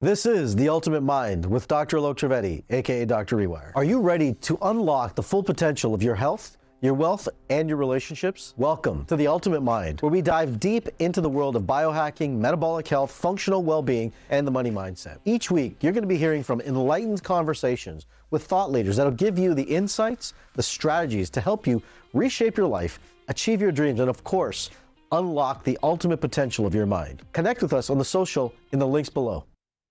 This is The Ultimate Mind with Dr. Alok Trivedi, aka Dr. Rewire. Are you ready to unlock the full potential of your health, your wealth, and your relationships? Welcome to The Ultimate Mind, where we dive deep into the world of biohacking, metabolic health, functional well-being, and the money mindset. Each week, you're going to be hearing from enlightened conversations with thought leaders that'll give you the insights, the strategies to help you reshape your life, achieve your dreams, and of course, unlock the ultimate potential of your mind. Connect with us on the social in the links below.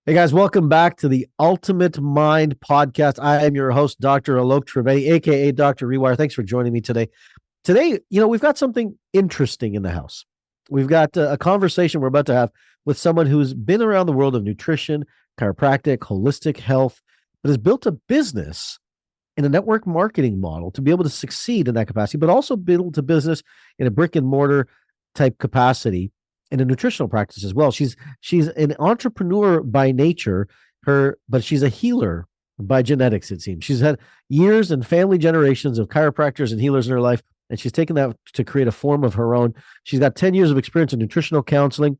Hey guys, welcome back to the Ultimate Mind podcast. I am your host, Dr. Alok Trivedi, aka Dr. Rewire. Thanks for joining me today. Today, we've got something interesting in the house. We've got a conversation we're about to have with someone who's been around the world of nutrition, chiropractic, holistic health, but has built a business in a network marketing model to be able to succeed in that capacity, but also build a business in a brick and mortar type capacity in a nutritional practice as well. She's an entrepreneur by nature, but she's a healer by genetics, it seems. She's had years and family generations of chiropractors and healers in her life, and she's taken that to create a form of her own. She's got 10 years of experience in nutritional counseling.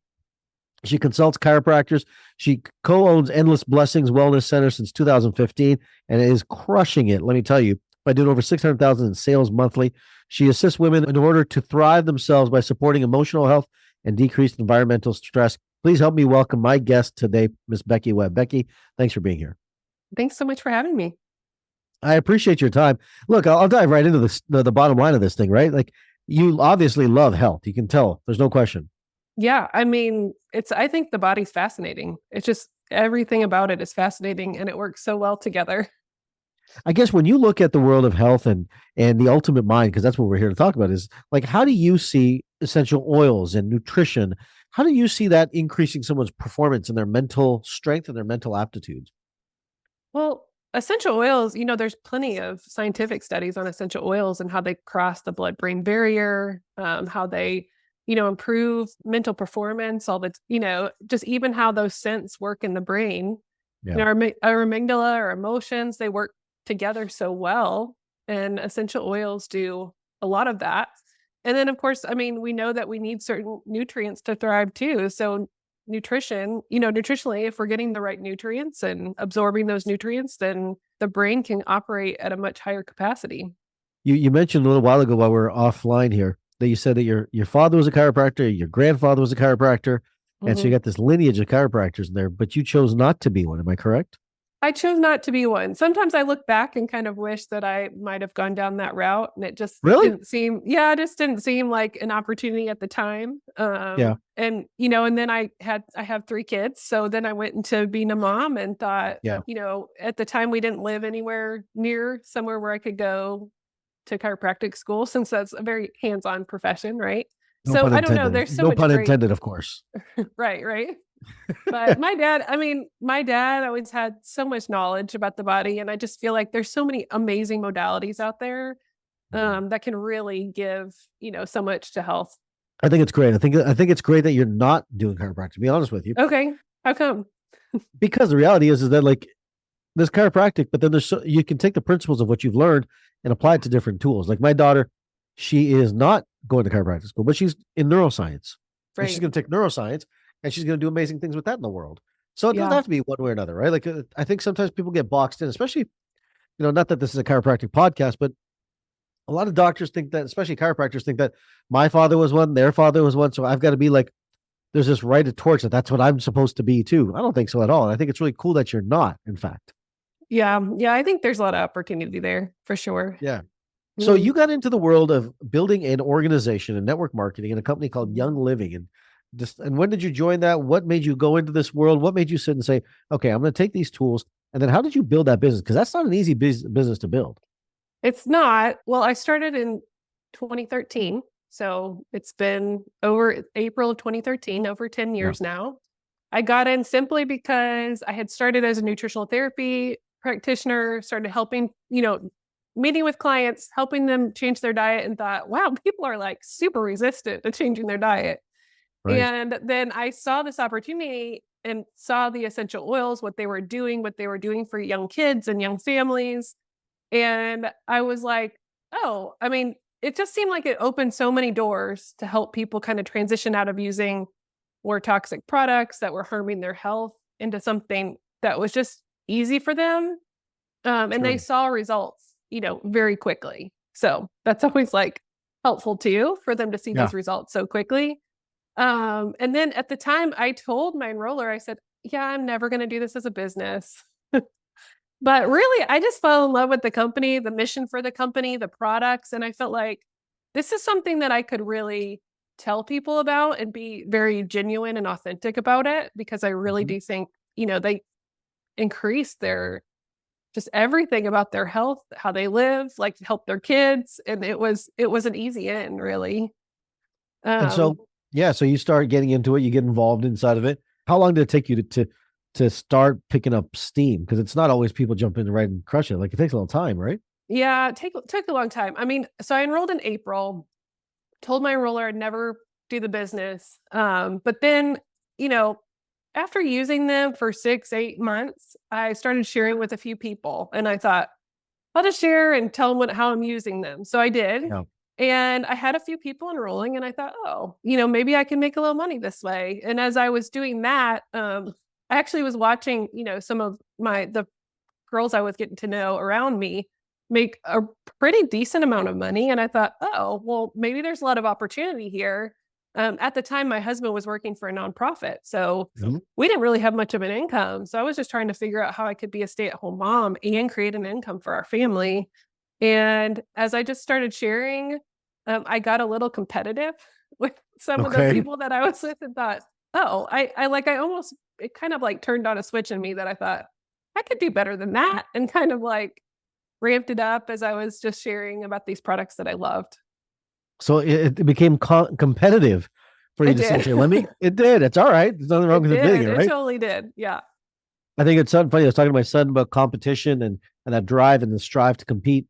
She consults chiropractors. She co-owns Endless Blessings Wellness Center since 2015 and is crushing it, let me tell you, by doing over 600,000 in sales monthly. She assists women in order to thrive themselves by supporting emotional health and decreased environmental stress. Please help me welcome my guest today, Miss Becky Webb. Becky, thanks for being here. Thanks so much for having me. I appreciate your time. Look, I'll dive right into this, the bottom line of this thing, right? Like, you obviously love health. You can tell. There's no question. Yeah, I mean, I think the body's fascinating. It's just everything about it is fascinating and it works so well together. I guess when you look at the world of health and the ultimate mind, because that's what we're here to talk about, is like, how do you see essential oils and nutrition? How do you see that increasing someone's performance and their mental strength and their mental aptitudes? Well, essential oils, there's plenty of scientific studies on essential oils and how they cross the blood-brain barrier, how they, improve mental performance, just even how those scents work in the brain. Yeah. Our amygdala, our emotions, they work together so well, and essential oils do a lot of that. And then, of course, I mean, we know that we need certain nutrients to thrive too. So nutrition, nutritionally, if we're getting the right nutrients and absorbing those nutrients, then the brain can operate at a much higher capacity. You mentioned a little while ago while we were offline here that you said that your father was a chiropractor, your grandfather was a chiropractor, and so you got this lineage of chiropractors in there, but you chose not to be one. Am I correct? I chose not to be one. Sometimes I look back and kind of wish that I might have gone down that route, and it just didn't seem like an opportunity at the time. And then I have 3 kids. So then I went into being a mom and thought, at the time we didn't live anywhere near somewhere where I could go to chiropractic school, since that's a very hands-on profession, right? No so pun I don't know. intended. There's so no much pun great... intended, of course. Right. But my dad always had so much knowledge about the body. And I just feel like there's so many amazing modalities out there that can really give, so much to health. I think it's great. I think it's great that you're not doing chiropractic, to be honest with you. Okay. How come? Because the reality is that, like, there's chiropractic, but then you can take the principles of what you've learned and apply it to different tools. Like my daughter, she is not going to chiropractic school, but she's in neuroscience. Right. And she's going to take neuroscience and she's going to do amazing things with that in the world. So it doesn't have to be one way or another, right? Like, I think sometimes people get boxed in, especially, not that this is a chiropractic podcast, but a lot of doctors think that, especially chiropractors think that my father was one, their father was one. So I've got to be like, there's this right of torch that's what I'm supposed to be too. I don't think so at all. And I think it's really cool that you're not, in fact. Yeah. I think there's a lot of opportunity there for sure. Yeah. So you got into the world of building an organization and network marketing in a company called Young Living. And when did you join that? What made you go into this world? What made you sit and say, okay, I'm going to take these tools? And then how did you build that business? Because that's not an easy business to build. It's not. Well, I started in 2013. So it's been over April of 2013, over 10 years now. I got in simply because I had started as a nutritional therapy practitioner, started helping, meeting with clients, helping them change their diet, and thought, wow, people are like super resistant to changing their diet. Right. And then I saw this opportunity and saw the essential oils, what they were doing for young kids and young families. And I was like, oh, I mean, it just seemed like it opened so many doors to help people kind of transition out of using more toxic products that were harming their health into something that was just easy for them. And they saw results, very quickly. So that's always like helpful too, for them to see those results so quickly. And then at the time I told my enroller, I said, yeah, I'm never going to do this as a business. But really, I just fell in love with the company, the mission for the company, the products. And I felt like this is something that I could really tell people about and be very genuine and authentic about it, because I really do think, they increase their just everything about their health, how they live, like help their kids. And it was an easy in, really. And so you start getting into it, you get involved inside of it. How long did it take you to start picking up steam? Because it's not always people jump in right and crush it. Like, it takes a little time, right? Yeah, it took a long time. I mean, so I enrolled in April, told my enroller I'd never do the business. But then, after using them for 6-8 months, I started sharing with a few people, and I thought, I'll just share and tell them how I'm using them. So I did. Yeah. And I had a few people enrolling, and I thought, oh, maybe I can make a little money this way. And as I was doing that, I actually was watching, some of the girls I was getting to know around me make a pretty decent amount of money. And I thought, oh, well, maybe there's a lot of opportunity here. At the time, my husband was working for a nonprofit, so we didn't really have much of an income. So I was just trying to figure out how I could be a stay-at-home mom and create an income for our family. And as I just started sharing, I got a little competitive with some of the people that I was with, and thought, oh, it kind of like turned on a switch in me that I thought I could do better than that, and kind of like ramped it up as I was just sharing about these products that I loved. So it became competitive for you to say, it did. It's all right. There's nothing wrong with admitting it, right? It totally did. Yeah. I think it's funny. I was talking to my son about competition and that drive and the strive to compete.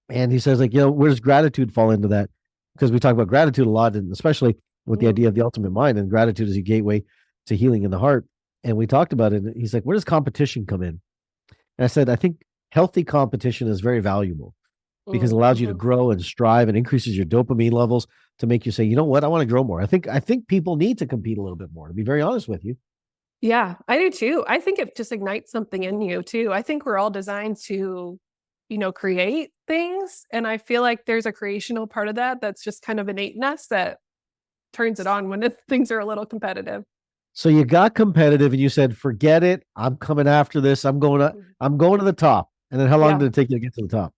And he says, like, where does gratitude fall into that? Because we talk about gratitude a lot, and especially with the idea of the ultimate mind, and gratitude is a gateway to healing in the heart. And we talked about it. And he's like, where does competition come in? And I said, I think healthy competition is very valuable, because it allows you to grow and strive and increases your dopamine levels to make you say, you know what, I want to grow more. I think people need to compete a little bit more, to be very honest with you. Yeah, I do too. I think it just ignites something in you too. I think we're all designed to, create things. And I feel like there's a creational part of that that's just kind of innate in us that turns it on when things are a little competitive. So you got competitive and you said, forget it. I'm coming after this. I'm going to the top. And then how long did it take you to get to the top?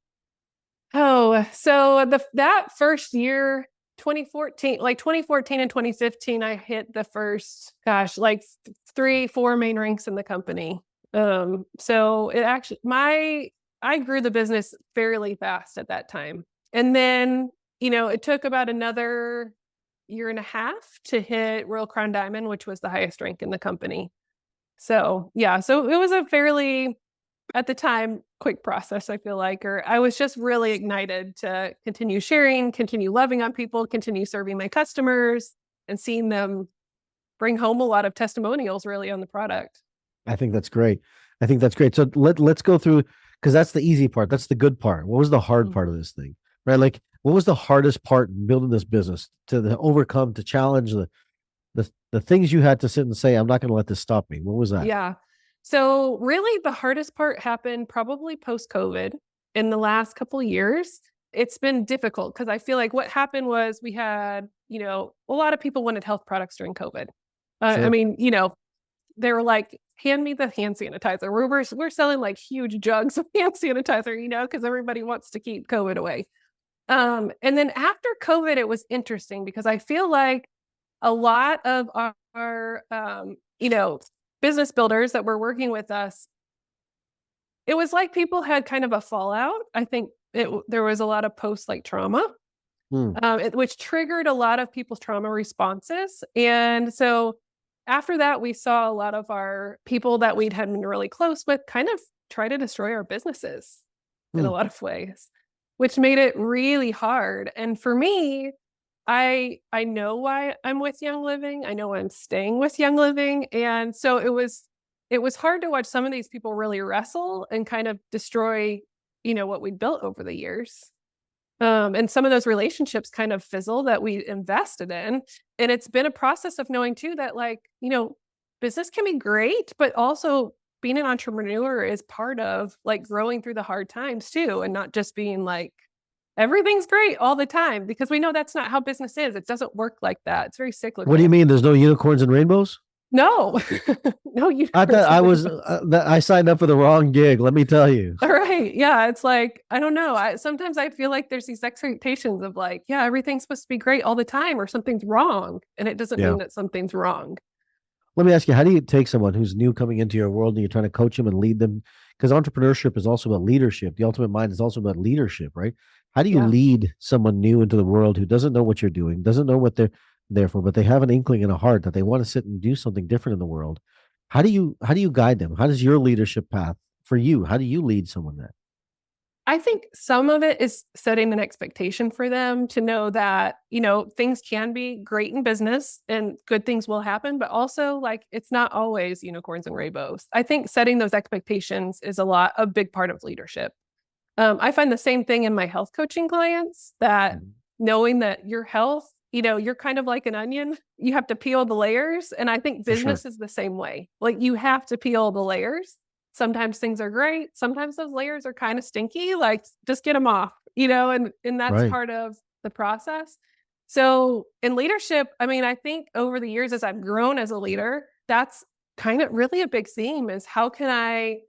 Oh, so that first year, 2014 and 2015, I hit the first, 3-4 main ranks in the company. So it actually, I grew the business fairly fast at that time. And then, it took about another 1.5 years to hit Royal Crown Diamond, which was the highest rank in the company. So yeah, so it was a fairly, at the time, quick process, I feel like, or I was just really ignited to continue sharing, continue loving on people, continue serving my customers, and seeing them bring home a lot of testimonials really on the product. I think that's great. So let's go through, because that's the easy part. That's the good part. What was the hard part of this thing, right? Like, what was the hardest part in building this business to overcome, to challenge the things you had to sit and say, I'm not going to let this stop me? What was that? Yeah. So really the hardest part happened probably post-COVID. In the last couple of years, it's been difficult because I feel like what happened was we had, a lot of people wanted health products during COVID. Sure. I mean, they were like, hand me the hand sanitizer. We're selling like huge jugs of hand sanitizer, because everybody wants to keep COVID away. And then after COVID, it was interesting because I feel like a lot of our business builders that were working with us, it was like people had kind of a fallout. I think there was a lot of trauma, which triggered a lot of people's trauma responses. And so after that, we saw a lot of our people that we'd had been really close with kind of try to destroy our businesses in a lot of ways, which made it really hard. And for me, I know why I'm with Young Living. I know why I'm staying with Young Living. And so it was hard to watch some of these people really wrestle and kind of destroy, what we'd built over the years. And some of those relationships kind of fizzle that we invested in. And it's been a process of knowing too that business can be great, but also being an entrepreneur is part of like growing through the hard times too, and not just being like, everything's great all the time, because we know that's not how business is. It doesn't work like that. It's very cyclical. What do you mean? There's no unicorns and rainbows? No, no, you. I thought I signed up for the wrong gig. Let me tell you. All right. Yeah. It's like, I don't know. Sometimes I feel like there's these expectations of like, yeah, everything's supposed to be great all the time or something's wrong. And it doesn't mean that something's wrong. Let me ask you, how do you take someone who's new coming into your world and you're trying to coach them and lead them? Because entrepreneurship is also about leadership. The ultimate mind is also about leadership, right? How do you lead someone new into the world who doesn't know what you're doing, doesn't know what they're there for, but they have an inkling in a heart that they want to sit and do something different in the world? How do you guide them? How does your leadership path for you? How do you lead someone there? I think some of it is setting an expectation for them to know that, things can be great in business and good things will happen, but also like, it's not always unicorns and rainbows. I think setting those expectations is a big part of leadership. I find the same thing in my health coaching clients, that knowing that your health, you're kind of like an onion. You have to peel the layers. And I think business is the same way. Like you have to peel the layers. Sometimes things are great. Sometimes those layers are kind of stinky, like just get them off, and that's part of the process. So in leadership, I mean, I think over the years, as I've grown as a leader, that's kind of really a big theme, is how can I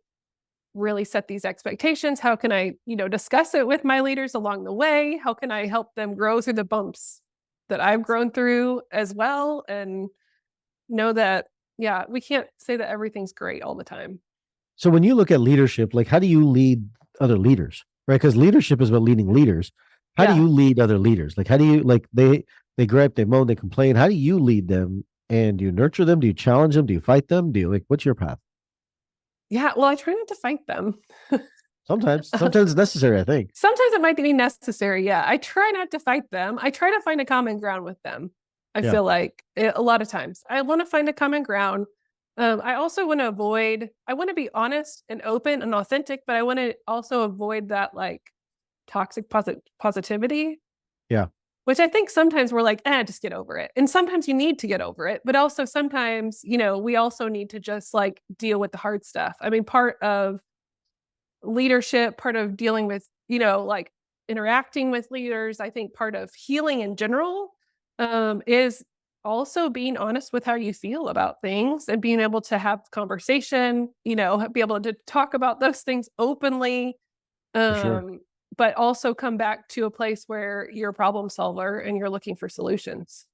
really set these expectations? How can I, discuss it with my leaders along the way? How can I help them grow through the bumps that I've grown through as well? And know that, we can't say that everything's great all the time. So when you look at leadership, like how do you lead other leaders, right? Because leadership is about leading leaders. How do you lead other leaders? Like how do you, like they gripe, they moan, they complain. How do you lead them? And do you nurture them? Do you challenge them? Do you fight them? What's your path? Yeah, well, I try not to fight them. Sometimes it's necessary, I think. Sometimes it might be necessary. Yeah. I try not to fight them. I try to find a common ground with them. I feel like a lot of times I want to find a common ground. I also want to I want to be honest and open and authentic, but I want to also avoid that like toxic positivity. Yeah. Which I think sometimes we're like, just get over it. And sometimes you need to get over it. But also sometimes, we also need to just like deal with the hard stuff. I mean, part of leadership, part of dealing with, like interacting with leaders, I think part of healing in general is also being honest with how you feel about things and being able to have conversation, be able to talk about those things openly, but also come back to a place where you're a problem solver and you're looking for solutions.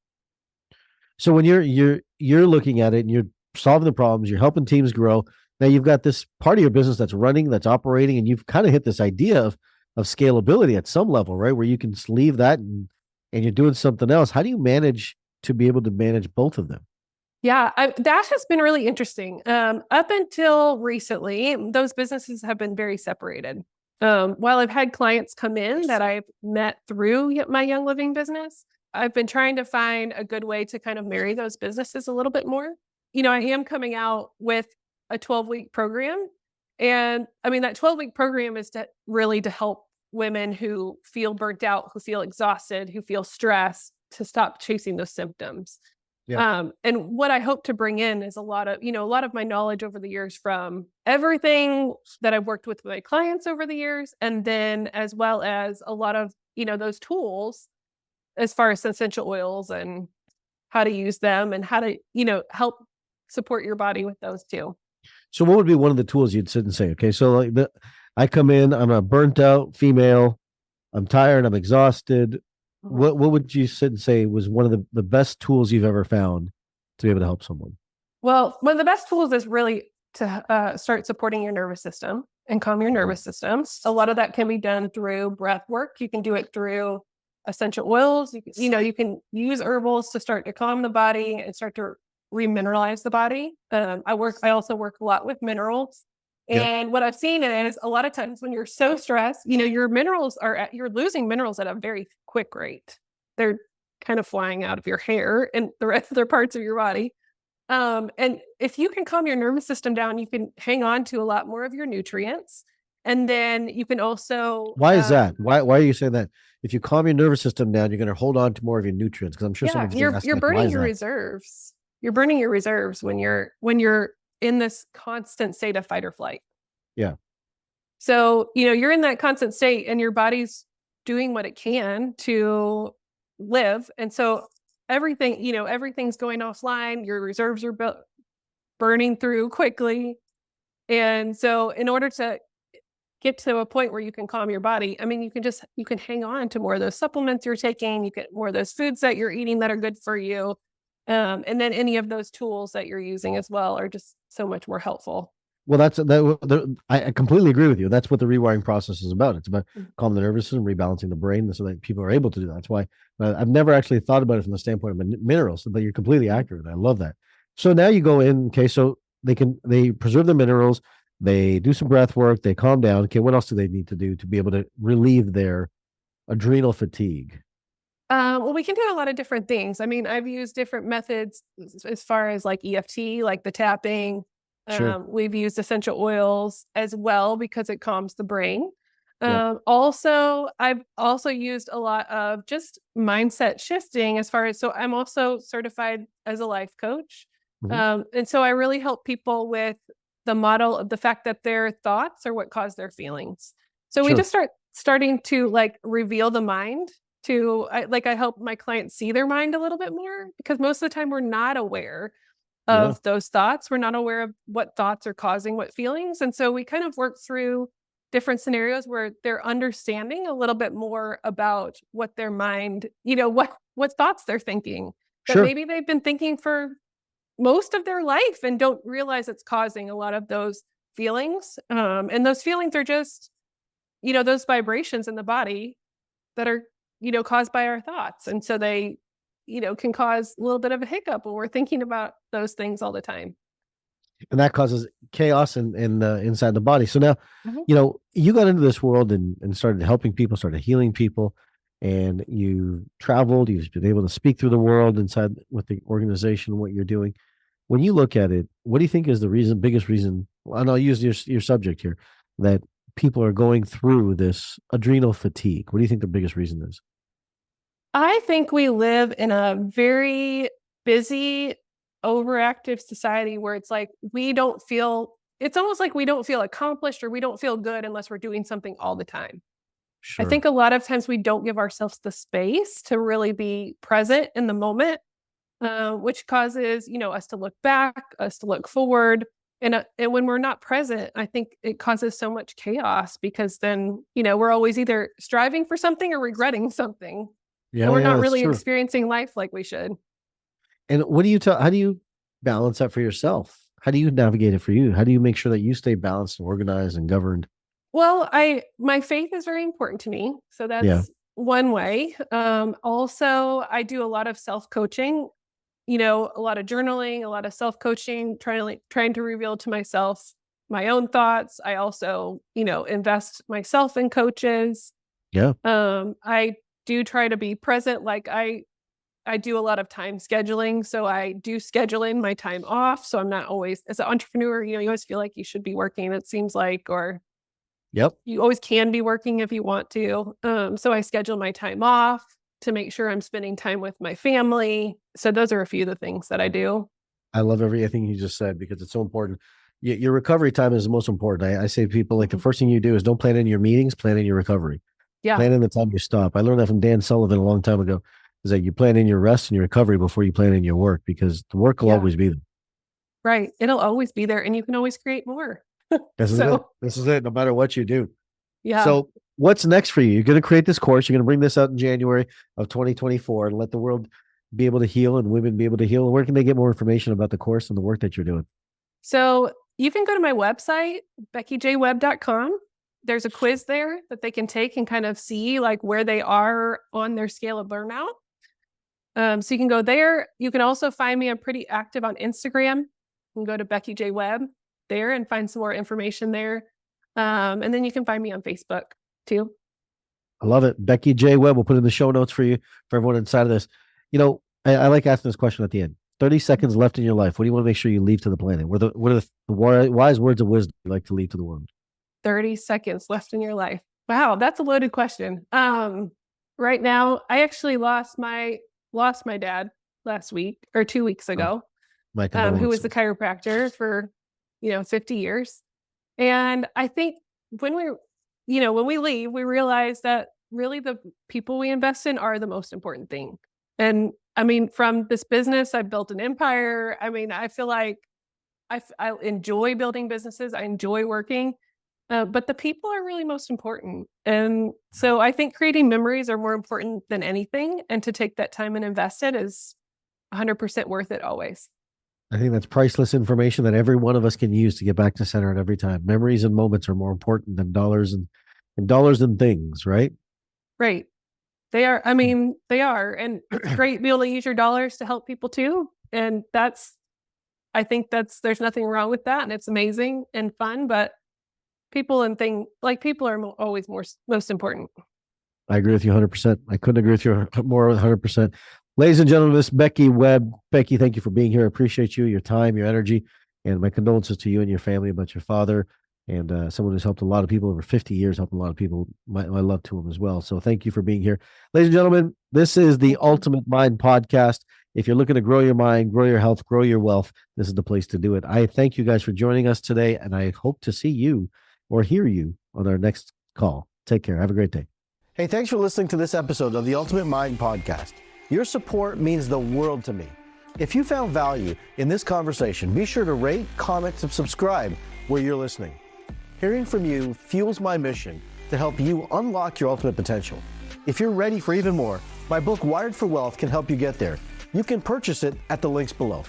So when you're looking at it and you're solving the problems, you're helping teams grow. Now you've got this part of your business that's running, that's operating, and you've kind of hit this idea of scalability at some level, right? Where you can leave that and you're doing something else. How do you manage to be able to manage both of them? Yeah, that has been really interesting. Up until recently, those businesses have been very separated. While I've had clients come in that I've met through my Young Living business, I've been trying to find a good way to kind of marry those businesses a little bit more. I am coming out with a 12-week program. And I mean, that 12-week program is to help women who feel burnt out, who feel exhausted, who feel stressed, to stop chasing those symptoms. And what I hope to bring in is a lot of my knowledge over the years from everything that I've worked with my clients over the years. And then as well as a lot of, those tools as far as essential oils and how to use them and how to, help support your body with those too. So what would be one of the tools you'd sit and say, okay, so like I come in, I'm a burnt out female, I'm tired, I'm exhausted. What would you sit and say was one of the best tools you've ever found to be able to help someone? Well, one of the best tools is really to start supporting your nervous system and calm your nervous system. A lot of that can be done through breath work. You can do it through essential oils. You can use herbals to start to calm the body and start to remineralize the body. I also work a lot with minerals. And what I've seen is a lot of times when you're so stressed, your you're losing minerals at a very quick rate. They're kind of flying out of your hair and the rest of their parts of your body. And if you can calm your nervous system down, you can hang on to a lot more of your nutrients. And then you can also... Why is that? Why are you saying that? If you calm your nervous system down, you're going to hold on to more of your nutrients? Because I'm sure you're burning your reserves. you're burning your reserves when you're in this constant state of fight or flight. Yeah. So, you're in that constant state and your body's doing what it can to live. And so everything's going offline. Your reserves are burning through quickly. And so in order to get to a point where you can calm your body, I mean, you can hang on to more of those supplements you're taking, you get more of those foods that you're eating that are good for you. And then any of those tools that you're using as well are just so much more helpful. Well, I completely agree with you. That's what the rewiring process is about. It's about calming the nervous system, rebalancing the brain, so that people are able to do that. That's why I've never actually thought about it from the standpoint of minerals, but you're completely accurate. I love that. So now you go in, okay, so they preserve the minerals, they do some breath work, they calm down. Okay, what else do they need to do to be able to relieve their adrenal fatigue? Well, we can do a lot of different things. I mean, I've used different methods as far as like EFT, like the tapping. Sure. We've used essential oils as well because it calms the brain. Yeah. I've also used a lot of just mindset shifting so I'm also certified as a life coach. Mhm. And so I really help people with the model of the fact that their thoughts are what cause their feelings. So we Sure. just starting to like reveal the mind I help my clients see their mind a little bit more because most of the time we're not aware Yeah. of those thoughts. We're not aware of what thoughts are causing what feelings. And so we kind of work through different scenarios where they're understanding a little bit more about what their mind, what thoughts they're thinking that Sure. maybe they've been thinking for most of their life and don't realize it's causing a lot of those feelings. And those feelings are just, those vibrations in the body that are, caused by our thoughts. And so they, can cause a little bit of a hiccup when we're thinking about those things all the time. And that causes chaos in inside the body. So now, Mhm. you got into this world and started helping people, started healing people, and you traveled. You've been able to speak through the world inside with the organization, what you're doing. When you look at it, what do you think is the biggest reason? And I'll use your subject here, that people are going through this adrenal fatigue. What do you think the biggest reason is? I think we live in a very busy, overactive society where it's like it's almost like we don't feel accomplished or we don't feel good unless we're doing something all the time. I Sure. think a lot of times we don't give ourselves the space to really be present in the moment, which causes, us to look back, us to look forward. And when we're not present, I think it causes so much chaos because then, we're always either striving for something or regretting something. And Yeah, we're yeah, not that's really true. experiencing life like we should. And what do you tell? How do you balance that for yourself? How do you navigate it for you? How do you make sure that you stay balanced and organized and governed? Well, my faith is very important to me, so Yeah. that's one way. Also, I do a lot of self-coaching, a lot of journaling, a lot of self-coaching, trying to reveal to myself my own thoughts. I also, invest myself in coaches. Yeah. I do try to be present. I do a lot of time scheduling, so I do schedule in my time off. So I'm not always, as an entrepreneur, you always feel like you should be working. It seems like, or Yep. you always can be working if you want to. So I schedule my time off to make sure I'm spending time with my family. So those are a few of the things that I do. I love everything you just said because it's so important. Your recovery time is the most important. I say to people, like, the Mhm. first thing you do is don't plan in your meetings, plan in your recovery. Yeah. Plan in the time you stop. I learned that from Dan Sullivan a long time ago. Is that you plan in your rest and your recovery before you plan in your work, because the work will Yeah. always be there. Right. It'll always be there and you can always create more. This is it. So, This is it. No matter what you do. yeah. So what's next for you? You're going to create this course. You're going to bring this out in January of 2024 and let the world be able to heal and women be able to heal. Where can they get more information about the course and the work that you're doing? So you can go to my website, beckyjwebb.com. There's a quiz there that they can take and kind of see like where they are on their scale of burnout. So you can go there. You can also find me. I'm pretty active on Instagram. You can go to Becky J. Webb there and find some more information there. And then you can find me on Facebook too. I love it. Becky J. Webb, we'll put in the show notes for you, for everyone inside of this. I like asking this question at the end. 30 seconds left in your life. What do you want to make sure you leave to the planet? What are the wise words of wisdom you like to leave to the world? 30 seconds left in your life. Wow, that's a loaded question. Right now, I actually lost my dad last week or 2 weeks Oh, ago. who was a chiropractor for, 50 years. And I think when we leave, we realize that really the people we invest in are the most important thing. And I mean, from this business, I've built an empire. I mean, I feel like I enjoy building businesses. I enjoy working, but the people are really most important. And so I think creating memories are more important than anything. And to take that time and invest it is 100% worth it always. I think that's priceless information that every one of us can use to get back to center at every time. Memories and moments are more important than dollars and dollars and things, right? Right. They are. I mean, they are. And it's great to be able to use your dollars to help people too. And I think there's nothing wrong with that. And it's amazing and fun, but people are always most important. I agree with you 100%. I couldn't agree with you more than 100%. Ladies and gentlemen, this is Becky Webb. Becky, thank you for being here. I appreciate you, your time, your energy, and my condolences to you and your family about your father, and someone who's helped a lot of people over 50 years, helped a lot of people. My love to him as well. So thank you for being here. Ladies and gentlemen, this is the Ultimate Mind Podcast. If you're looking to grow your mind, grow your health, grow your wealth, this is the place to do it. I thank you guys for joining us today, and I hope to see you or hear you on our next call. Take care. Have a great day. Hey, thanks for listening to this episode of the Ultimate Mind Podcast. Your support means the world to me. If you found value in this conversation, be sure to rate, comment, and subscribe where you're listening. Hearing from you fuels my mission to help you unlock your ultimate potential. If you're ready for even more, my book, Wired for Wealth, can help you get there. You can purchase it at the links below.